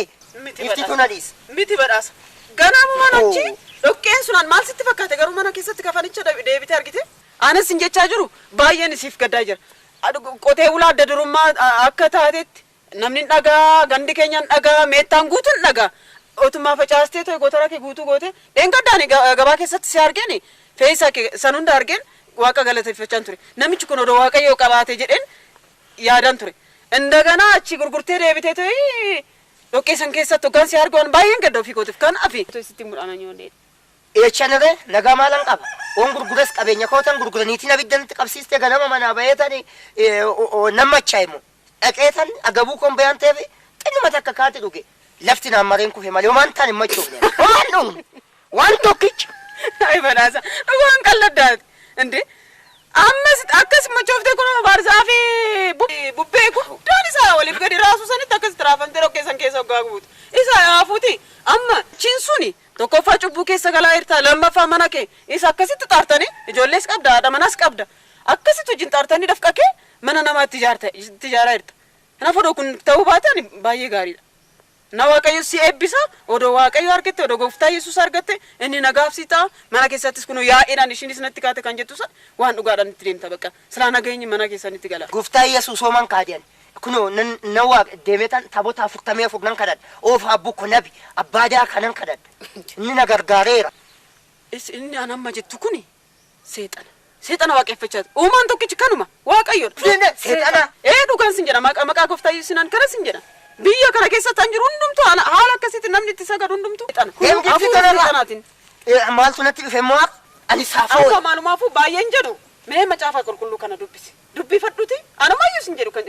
Giftii too nadhiis. Miti badhaasa. Ganamuma nachi dhoqqeen sunaan maal sitti fakkaate garuu mana keessatti kafanicha deebitee argite? Anas hin jechaa jiru baay'een siif gaddaa jira. Qotee bulaa adda durummaa akka taatetti namni dhagaa gandi keenyaan dhagaa meettaan guutuun dhagaa. Otumaa facaastee too gootaraa kee guutuu goote dheengaddaani gabaa keessatti si argeen fe'isaa kee san hunda argeen waaqa galateeffachaan ture. Namichi kun odoo waaqayyoo qabaate jedheen yaadan ture. Indagana achi gurgurtee deebitee too dhoqqee san keessatti hoggaan si argoon baay'een gadda ofii kootiif kan afi. Sitti mudhaan yoonee. Eechaniree nagaa maalan qaba. Oon gurgures qabeenya kootan gurguraniitiin abiddanatti qabsiiste ganama manaa baheetani namachaa immoo dhaqeetan agabuu koon bayaan ta'eef xinnuma takka kaate dhuge. Lafti naan mareen kufe malee waan taan hin machoofne. Waan tokkicha. Ay badhaasa dhugaan qalladdaati. Inde ammas akkas machooftee kun baarsaa fi bubbee guddaan isaa waliif gadi raasuu sanitti akkas tiraafamtee dhoqqee san keessa hoggaa guutu. Isa haafuuti amma chiinsuni tokkoffaa cubbuu keessa galaa jirta lammaffaa mana kee isa akkasitti xaartanii ijoollees qabda haadha manaas qabda akkasitti wajjin xaartanii dafqa kee mana namaatti ijaaraa jirta. Kanaafuu odoo kun ta'uu baatan baay'ee gaariidha. Na waaqayyo si eebbisa odoo waaqayyo argatte odoo gooftaa Yesuus argatte inni nagaafsita mana keessattis kun yaa'inaan ishiinis natti kaate kan jettu san waan dhugaadhaan itti deemta bakka silaa nageenyi mana keessanitti gala. Gooftaa Yesuus hooman kaadiyan kunoo nawaa deemetan taabota 44 nan kadhadha oof abbuu ko nabi abbaadaa kanan kadhadha inni na gargaareera. Inni anamma jettu kuni seexana waaqeffachaa uumaan tokkichi kanuma waaqayyoodha. Seexana dhugaan sin jedha maqaa gooftaa Yesuusiin kana sin jedha. Biyya kana keessatti an jiru hundumtu haala akkasitti namni itti sagadu hundumtu. Maaltu natti dhufe immoo ani saafoo. Akka maalumaafuu baay'een jedhu mee macaafa qulqulluu kana dubbisi. Dubbifadhuti anamaayyuu sin jedhu kan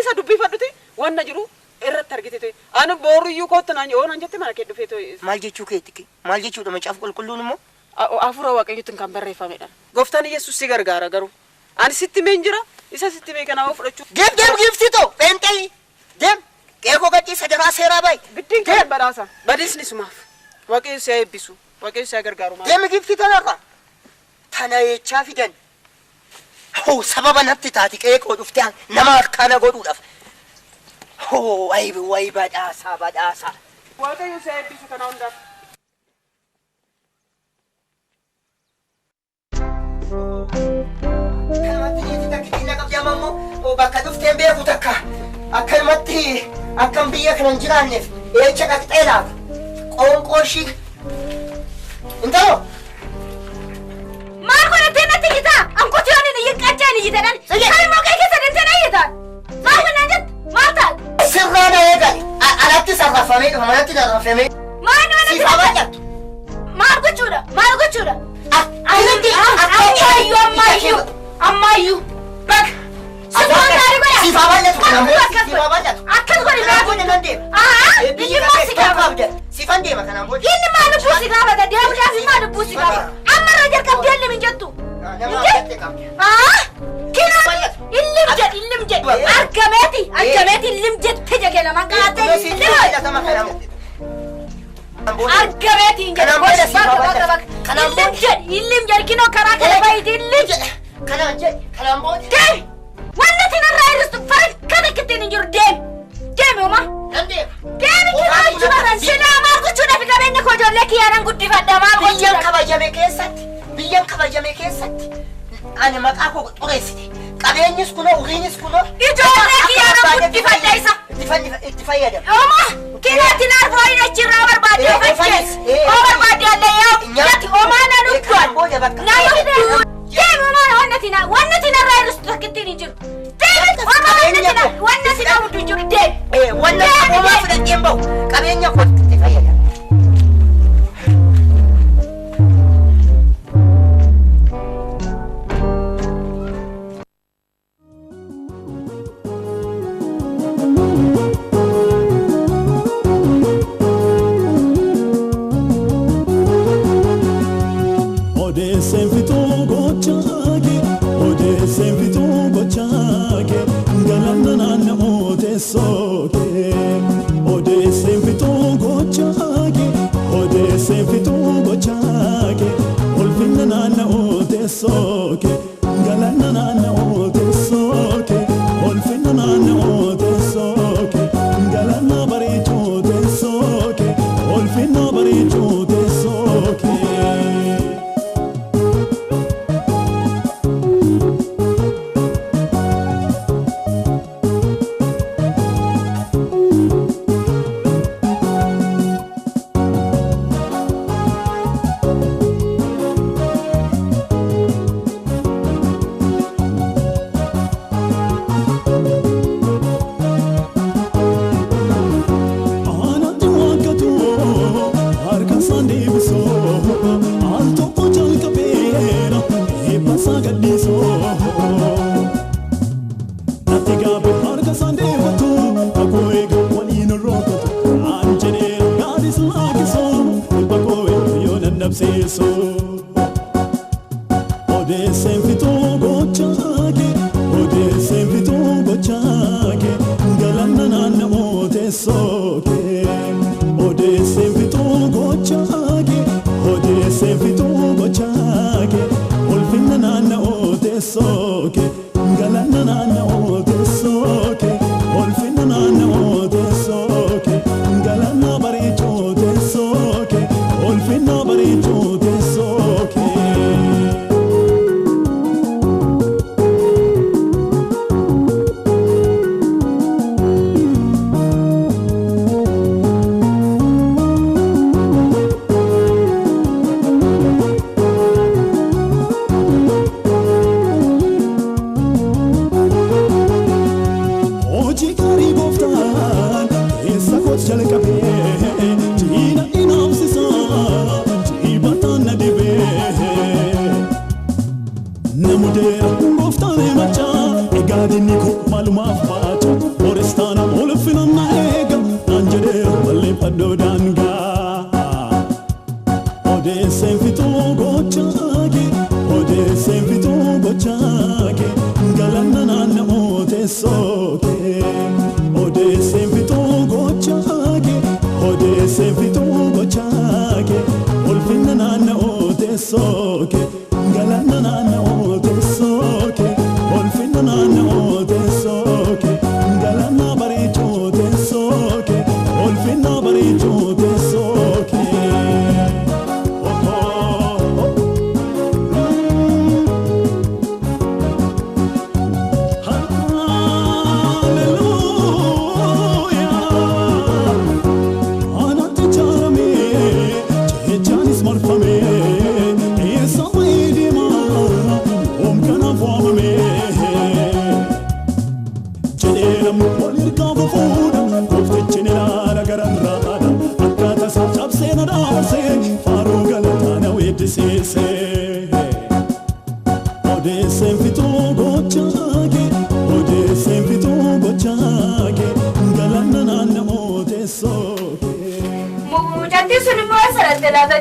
isa dubbifadhuti wanna jiru irratti argite to'e. Ani booruyyuu kootti naan yoo naan jette mana kee dhufee to'e. Maal jechuu keetti maal jechuudha macaafa qulqulluun immoo? Afuura waaqayyootiin kan barreeffamedha. Gooftaan Yesuus si gargaara garuu. Ani sitti mee jira isa sitti mee kana fudhachuu. Deem gifti too peenxee deem. Eko gadi sadaraa seeraa bayi. Biddeen kan badhaasa. Badisni sumaaf. Waaqayyo si eebbisu. Waaqayyo si gargaaru maal. Deemi gifti tanarra. Tana jechaa fidan. Hoo sababa natti taati qeeqoo dhufte nama harkaana godhuudhaaf. Hoo wayi badhaasa. Waaqayyo si eebbisu kana hundaaf. Kanamatti niitii takkitiin na qabdamammoo bakka dhufteen beeku takka. Akkanumatti akkam biyya kana hin jiraanneef eecha dhaqxee laata qoonqoo ishii intalo maal godhattee natti hiitaa ankuti yoon hin hiiqqachaa hin hiitadhan kalmoo kee keessa dantee na hiitaan maal wannaan jette maal taate sirraa na eegali alatti sarrafamee dhufa manatti sarrafamee maal natti siif habaadhattu maal gochuudha ammayyuu bakka siif habaadhatu akkas godhi naa kun biyyi maal si gaafata siifan deema kanaan booda inni maal lubbuu si gaafata deemuudhaaf maal lubbuu si gaafata amma irra jalqabdee illim hin jettu illim jedh argameeti illim jette jege lama qaatee argabeeti injira illim jalkino karaa kala bayti illim kanaan booda deem wanna tinarraa irristu farkata kittiin injiru deemi uma deemi jiraachuudhaan silaa maal gochuudhaaf qabeenya koo ijoollee kiyyaanan guddifadha maal gochuudhaaf biyyan kabajame keessatti ani maqaa koo xureessite qabeenyis kunoo uriinis kunoo ijoollee kiyyaanan guddifadha isa itti fayyadama uma kinaatti naarfooyin achirraa barbaadee fakkeen oo barbaadee allee yaati omaana nuttuan na yudduu deemi umaana wanna tinarraa irristu takkittiin injiru wanna sinaa hudduu injiru deemi wanna uumaa fudhadheen bahu qabeenya koo itti fayyadama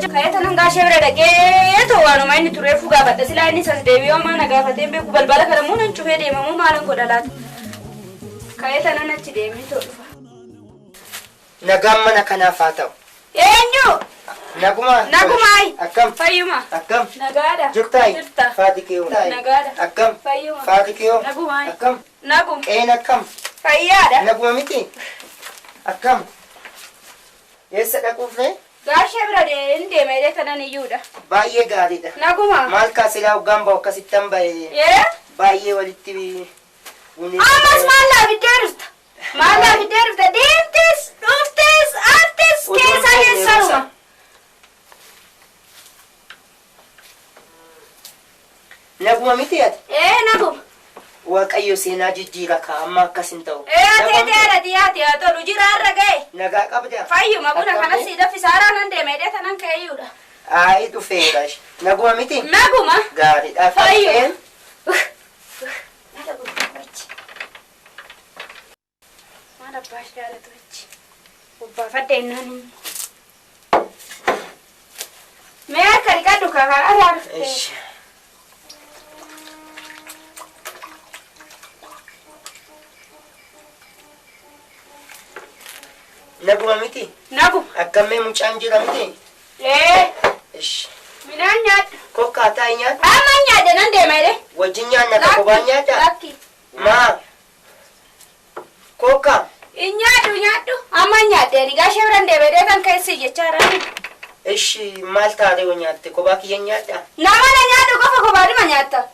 Kayatan hanga shebra daqee towaanuma inni turee fugaa badda silaa inni sas deebi'ee homaa na gaafateen beeku balbala kana immoo nan cufee deemamu maalan godha laata. Kayatan achi deemee too dhufa. Nagaan mana kanaaf haa ta'u Eenyu? Naguma. Nagumaay. Akkam. Fayyuma. Akkam. Nagaadha. Jirtaay. Jirta. Faatikiyoo. Nagaadha. Akkam. Fayyuma. Faatikiyoo. Nagumaay. Akkam. Nagum. Qeen akkam. Fayyaadha. Naguma miti. Akkam. Eessa dhaquufne? Gaashee bira deemee kanan iyyuudha. Baay'ee gaariidha. Naguma. Maal kaasilaa hoggaan bahu akkasittan bahe baay'ee walitti Ammas maallaa fiddee dhufta. Maallaa fiddee dhufta. Deemtes, dhuftes, artes keessaa keessanuma. Naguma miti ati? Naguma. Waaqayyo seenaa jijjiira kaa amma akkas hin ta'u. Ateeteera dhiyaate haa tolu jiraarra ga'e. Nagaa qabda. Fayyuma buna kanas daffi saaraan nan deemee tanan ka'eeyuudha. Ayi dhufeera. Naguma miti? Naguma. Gaariidha. Fayyuma. Maal abbaa jaalatu achi. Ubbaafadde innaan mee akka dhiqadhu kakaa araartee. Naguma miti? Nagu. Akkamee mucaan jira miti? Midhaan nyaadhu. Kokkaa taa'ee nyaadhu? Amma nyaadde nan deemee. Wajjin nyaanna ka kophaan nyaadha? Lakki. Maa? Kokkaa? Nyaadhu. Amma nyaadde gaashee biraan deemee kan keessi jechaadha. Ishi maal taatee yoo nyaatte kophaa kiyya nyaadha? Nama na nyaadhu qofa kophaadhuma nyaatta.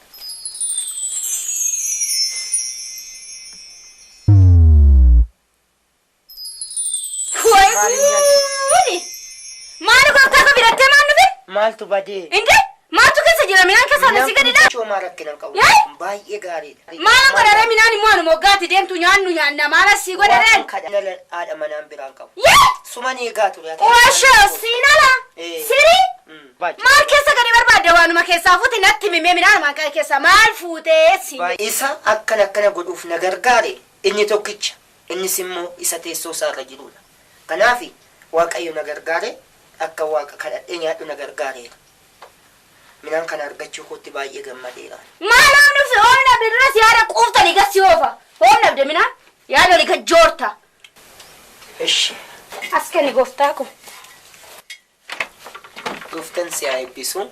Maal gooftaa ka birattee maal nufi? Maaltu badee? Inde maaltu keessa jira midhaan keessa nasi gadidha? Choomaa rakkinan qabu. Baay'ee gaariidha. Maal godhare midhaan immoo anu moggaatti deemtu nyaanna maal asii godhare? Kadhana haadha manaan biraan qabu. Yee! Suman eegaa ture. Oosho siinala. Siri? Maal keessa gadi barbaadde waanuma keessaa fuuti natti mimee midhaan maqaa keessa maal fuutee si? Isa akkana godhuuf na gargaare inni tokkicha innis immoo isa teessoo isaarra jirudha. Kanaafi Waaqayyo na gargaare akka waaqa kadhadhee nyaadhu na gargaareera. Midhaan kana argachuu kootti baay'ee gammadeera. Maal nufi oomna abdii duras yaada quuftanii gassi oofa. Oomna abdii midhaan yaada olii gajjoorta. Ishi. As kenni gooftaa ko. Gooftaan si haa eebbisu.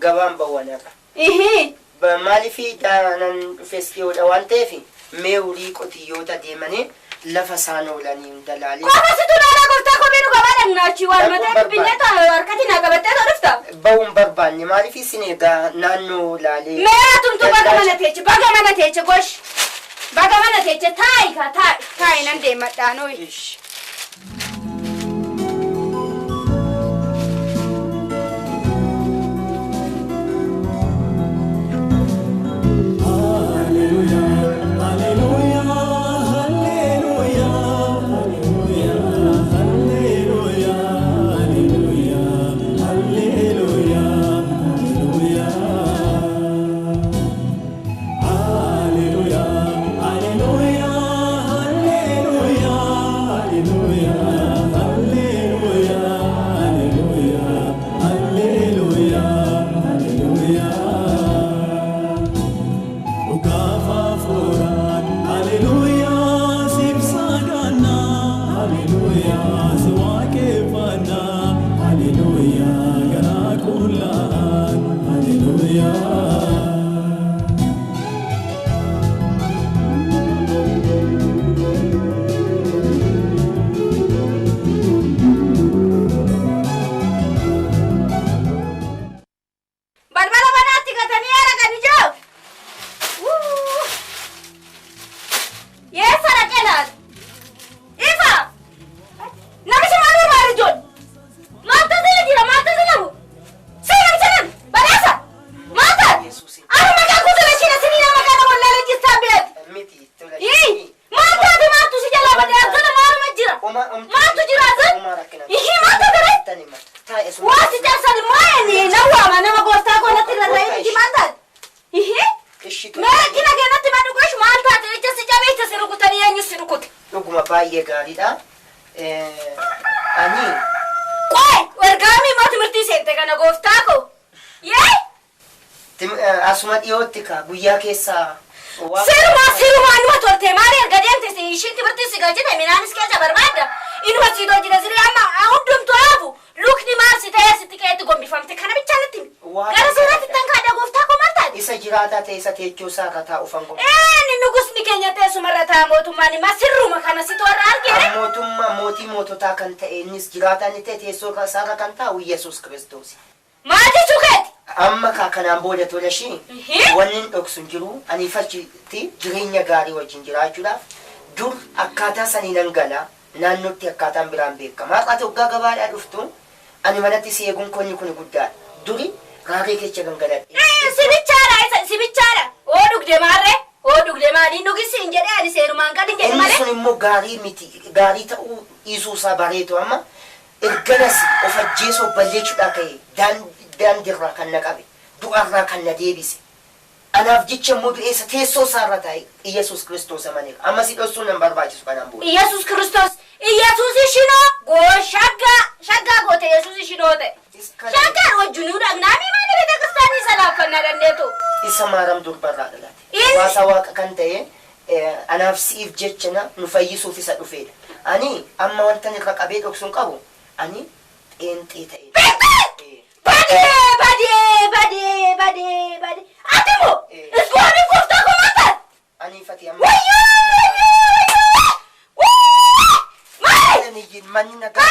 Gabaan bawwanarra. Maaliif daanan dhufeessiyoodha waan ta'eef mee horii qotiyyoota deemanii lafa isaan oolanii dalaalee. Qofaasitu laalaa gooftaa kophee nu gabaa dhagnaachii waan mataa bineeta harkatti na qabattee tolufta. Ba'uun barbaanne maaliif isin egaa naannoo laalee. Meera tumtu baga mana teeche gosh. Baga mana teeche taa'i nan deemadhaanooyi. ishiitu. Meeqina keenatti ma dhugash maal taate ija si jabeessa si rukutanii eenyu si rukute. Dhuguma baay'ee gaariidha. Ani Qoe wargaami moo timirtii seente kana gooftaa ko. asuma dhiyootti ka guyyaa keessaa Siruma anuma tolte maali erga deemte ishiin timirtii si galchite minaanis keessa barbaadda. Inuma si dojjite siree amma hundumtu haafu lukni maal si ta'ee sitti qeetti gombifamte kana bichaa natti himi. Gara suuratti tan kaadha gooftaa ko martaati. isa jiraataa ta'e isa teechoo isaa irra taa'u fango. Ni nugusni keenya teessumarra ta'a mootummaan ima sirruma kana si toorra argine. Mootummaa mootii moototaa kan ta'e innis jiraataa ni ta'e teessoo isaa irra kan taa'u Yesuus Kiristoos. Maal jechuu keeti? Amma kanaan booda tola ishee wanni hin dhoksu hin jiru ani fachitti jireenya gaarii wajjin jiraachuudhaaf dur akkaataa sanii nan gala naannootti akkaataan biraan beekama. Haqa toggaa gabaadhaa dhuftu ani manatti si eeguun konni kun guddaadha. Duri gaarii kecha gangaladhe. Sibichaadha. Oo dhugde maarree? Oo dhugde maali? Dhugisi hin jedhee ani seerumaan gadi hin jedhe malee. Inni sun immoo gaarii miti. Gaarii ta'uu dhiisuusaa bareetu amma erganas of ajjeesoo balleechuudhaa ka'e daandirraa kan na qabe du'arraa kan na deebise. Anaaf jecha immoo du'eessa teessoo isaarra taa'e Iyesuus Kiristoos amaneera. Amma si dhoksuun nan barbaachisu kanaan booda. Iyesuus Kiristoos Iyesuus ishinoo shaggaa goote Iyesuus ishinoo ta'e. Shaggaan wajjinuu dhagnaami maali beekta kiristaanii sanaaf kan na dandeetu. Isa maaram durbarraa dhalate. Waasaa waaqa kan ta'e anaaf siif jecha nu fayyisuuf isa dhufeedha. Ani amma wanta irra qabee dhoksuun qabu ani xeenxee ta'e. Badee. Atimo! Iskuwani kufta kumata! Ani fati amma. Mani naga.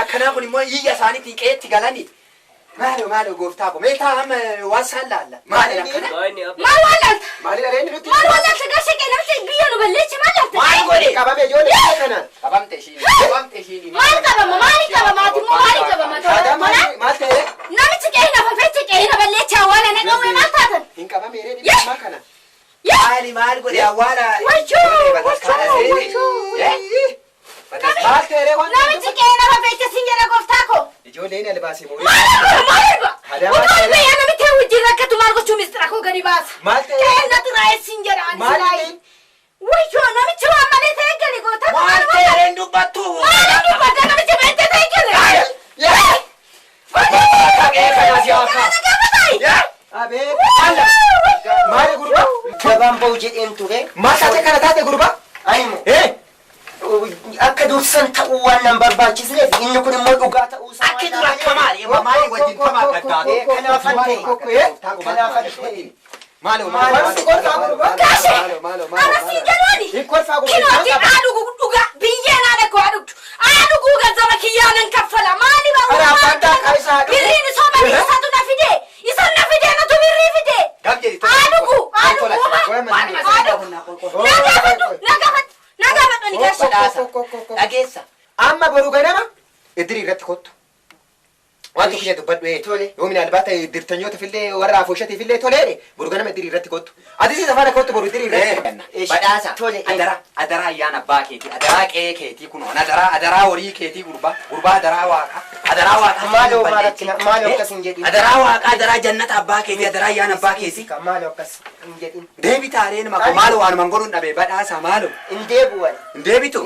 Kana kun mo iya sani tiket galani malo gofta ko meta am wasalla malo kana malo reni ruti malo tagase ke namse biyo no balleche malo malo gori kababe joni kana kabamte shini malo kabama mate namse ke na fafete ke na balleche wala na gawe matatan in kabame reni ma kana malo gori awala Namichi keenya rafeecha sinjala gooftaako. Ijoolleen albaasii moorii. Maaliba? Utuu biyya namitti wajjin rakkatu maal gochuu mistira koo gadi baasa. Maal ta'e? Keenya xiraa'ee sinjala ani silaayi. Wayyoo namichi waan malee ta'e gali goota. Maal ta'e dubbattu? Maal dubbatta namichi beekte ta'e gali. Maali gurba? Gabaan ba'u jedheen ture. Maal taate kana taate gurba? Ayimo. Akka dursan ta'uu waan nan barbaachisneef inni kun immoo dhugaa ta'uu isaa Akka dura kamaali wajjin kamaa gaddaate. Kanaafan ta'e. Maalo Anasii jalooni. Kinooti aaduu dhuga biyyeen aada koo aaduu. Aaduu gazama kiyyaanan kaffala. Maali ba'u? Birriin isoo bari isatu na fide. Isan na fide natu birrii fide. Aaduu. Nagaafadhu ni gaasha. Dhageessa. Amma boru ganama idiri irratti kottu. Wanti kiyya dubbadhu Tole. Yoomina albaata dirtanyoota fillee warra afooshatii fillee toleedhe boru ganama idiri irratti kottu. Atis isa faana kottu boru idiri irratti. Badhaasa. Tole. Adaraa ayyaana abbaa keetii, adaraa qe'ee keetii kunoon, adaraa horii keetii gurbaa adaraa waaqa. Adaraa waaqa. Maaloo akkas hin jedhin. Adaraa waaqa, adaraa jannata abbaa keetii, adaraa ayyaana abbaa keetii. Maaloo akkas hin jedhin. Deebi taareen maqaa maaloo waanuma godhuun dhabe badhaasa maaloo. Hin deebi'an. Hin deebitu?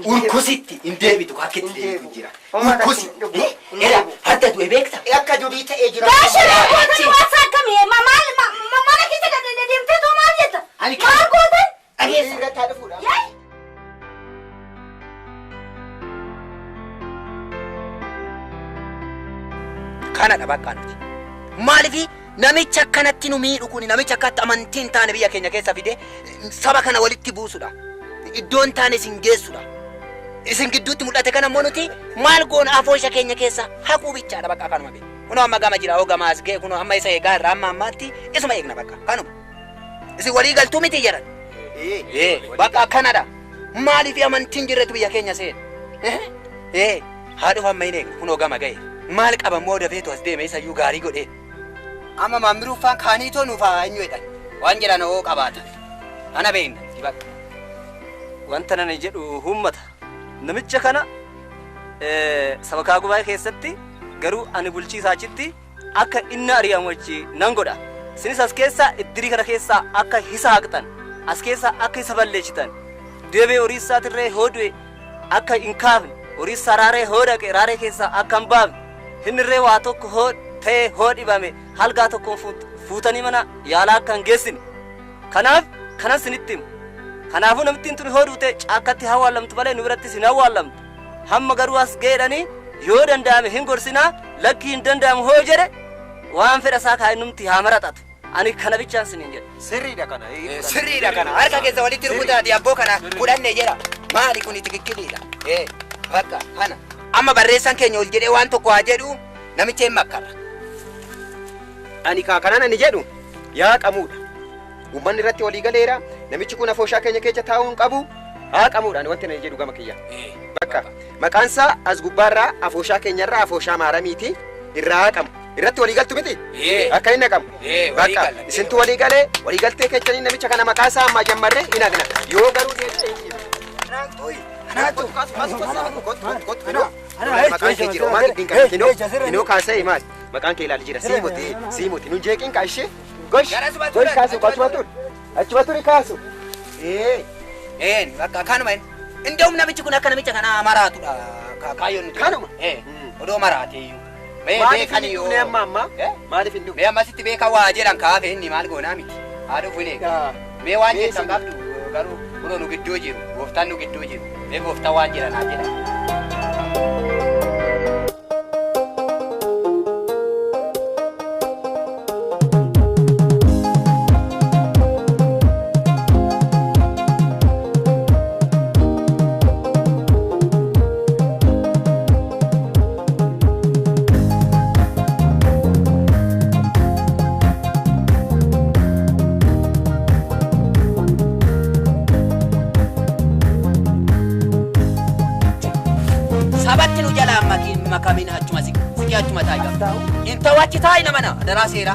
Urkusitti hin deebitu akkitti deebitu jira. Urkusitti. Era hadda du'e beekta? Akka durii ta'ee jira. Gaasha gootan waasa akkamii? Mana keessa deemtee too maal jetta? Maal gootan? Kanadha bakka nuti. Maaliif namicha akkanatti nu miidhu kun namicha akkatti amantiin taane biyya keenya keessa fide saba kana walitti buusudha. Iddoon taane isin geessudha. Isin gidduutti mul'ate kana immoo nuti maal goona afoosha keenya keessa haquu bichaadha bakka kanuma beeku. Kunoo amma gama jira gama as ga'e kunoo amma isa eegaa irraa amma ammaatti isuma eegna bakka kanuma. Isin walii galtuu miti jedhan. Bakka akkanadha. Maaliif amantiin jirretu biyya keenya seena? Haadhu amma hin eegna kunoo gama ga'e. Maal qaba moo dafeetu as deeme isayyuu gaarii godhee. Amma maamiruufaan kaaniitoo nuufaa eenyu jedhan waan jedhan oo qabaata. Ana beekna bakka. Wanta nana jedhu hummata. Namicha kana sabakaa gubaa keessatti garuu ani bulchiisaa achitti akka inni ari'amu achi nan godha. Isinis as keessa iddirii kana keessa akka hisa haqxan as keessa akka isa balleessitan deebee horii isaatirree hoodue akka hin kaafne horii isaa raaree hoodaqe raaree keessa akka hin baafne hinnirree waa tokko ta'ee hoodhibame halgaa tokkoon fuutanii mana yaalaa akka hin geessine. Kanaaf kanas sinitti himu. Kanaafuu namittiin tuni hoodute caakkatti hawwaalamtu malee nu birattis hin hawwaalamtu. Hamma garuu as ga'edhanii yoo danda'ame hin gorsinaa lakki hin danda'amu hoo jedhe waan fedha isaa kaa'inumti haa maraxatu. Ani kana bichaan siniin jedha. Sirriidha kana. Sirriidha kana. Harka keessa walitti rukutaati abboo kana fudhanne jedha. Maali kun tikikkiliidha. Bakka kana. Amma barreessan keenya ol jedhee waan tokko haa jedhu namicha hin makkara. Ani kanan ani jedhu yaa qamuudha. Uummanni irratti walii galeera. Namichi kun afooshaa keenya keessa taa'uu hin qabu. Haa qamuudha wanti ani jedhu gama kiyya. Bakka maqaan isaa as gubbaarraa afooshaa keenyarraa afooshaa maaramiiti irraa haa qamu. Irratti walii galtu miti? Akka inni qabu. Bakka isintu walii galee walii galtee keessanii namicha kana maqaa isaa amma jammarree hin agna. Yoo garuu deemtee hin jiru. Maqaan kee jira maal dinqa hinoo kaasee maal maqaan kee ilaali jira siimoti nun jeeqiin kaashee gosh kaasu achuma turi kaasu. Bakka kanuma እንደውም ነብች ኩን አከነ ብቻ ከና ማራቱዳ ካዮን ካኑማ ወዶ ማራቴዩ ማሊፍ እንዱ ነማማ ማሊፍ እንዱ በያማሲት ቤካ ዋጀራን ካፌኒ ማል ጎናሚ አዱ ፉኔ በዋንጀ ተንጋብዱ ጋሩ ወዶ ነው ግዶ ጂሩ ወፍታን ነው ግዶ ጂሩ በወፍታ ዋንጀራን አጀራ makamina achuma siki achuma taiga inta wachi tai na mana darasera